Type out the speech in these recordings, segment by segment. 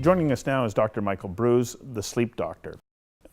Joining us now is Dr. Michael Bruce, the sleep doctor.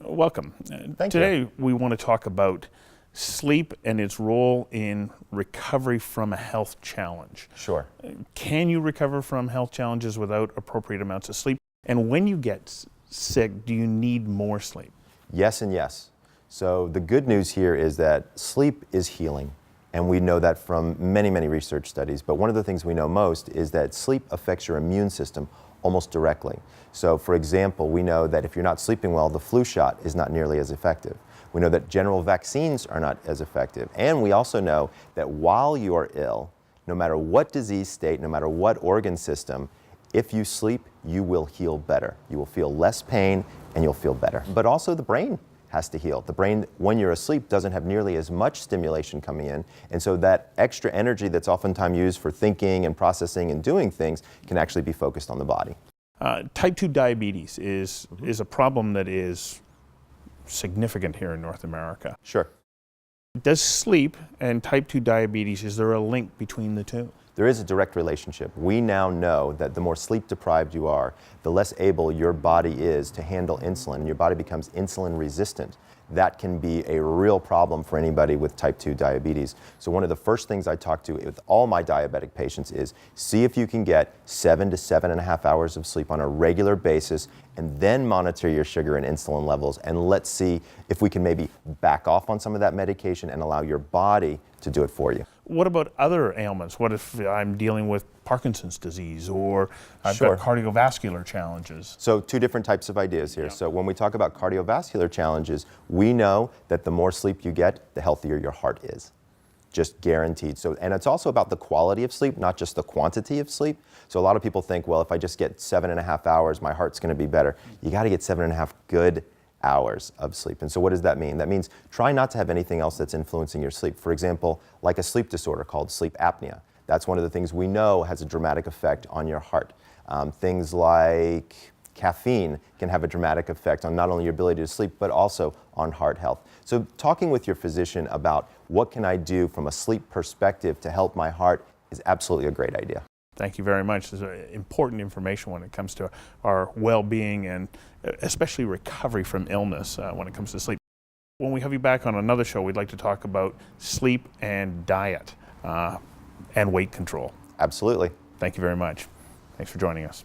Welcome. Thank Today you. we want to talk about sleep and its role in recovery from a health challenge. Sure. Can you recover from health challenges without appropriate amounts of sleep? And when you get sick, do you need more sleep? Yes and yes. So the good news here is that sleep is healing. And we know that from many, many research studies. But one of the things we know most is that sleep affects your immune system almost directly. So for example, we know that if you're not sleeping well, the flu shot is not nearly as effective. We know that general vaccines are not as effective. And we also know that while you are ill, no matter what disease state, no matter what organ system, if you sleep, you will heal better. You will feel less pain and you'll feel better. But also the brain has to heal. The brain, when you're asleep, doesn't have nearly as much stimulation coming in, and so that extra energy that's oftentimes used for thinking and processing and doing things can actually be focused on the body. Type 2 diabetes is a problem that is significant here in North America. Sure. Does sleep and type 2 diabetes, is there a link between the two? There is a direct relationship. We now know that the more sleep deprived you are, the less able your body is to handle insulin, and your body becomes insulin resistant. That can be a real problem for anybody with type 2 diabetes. So one of the first things I talk to with all my diabetic patients is see if you can get 7 to 7.5 hours of sleep on a regular basis, and then monitor your sugar and insulin levels, and let's see if we can maybe back off on some of that medication and allow your body to do it for you. What about other ailments? What if I'm dealing with Parkinson's disease or I've Sure. got cardiovascular challenges? So two different types of ideas here. Yeah. So when we talk about cardiovascular challenges, we know that the more sleep you get, the healthier your heart is. Just guaranteed. So, and it's also about the quality of sleep, not just the quantity of sleep. So a lot of people think, well, if I just get 7.5 hours, my heart's going to be better. You got to get 7.5 good hours of sleep. And so what does that mean? That means try not to have anything else that's influencing your sleep. For example, like a sleep disorder called sleep apnea. That's one of the things we know has a dramatic effect on your heart. Things like caffeine can have a dramatic effect on not only your ability to sleep, but also on heart health. So talking with your physician about what can I do from a sleep perspective to help my heart is absolutely a great idea. Thank you very much. This is important information when it comes to our well-being and especially recovery from illness when it comes to sleep. When we have you back on another show, we'd like to talk about sleep and diet and weight control. Absolutely. Thank you very much. Thanks for joining us.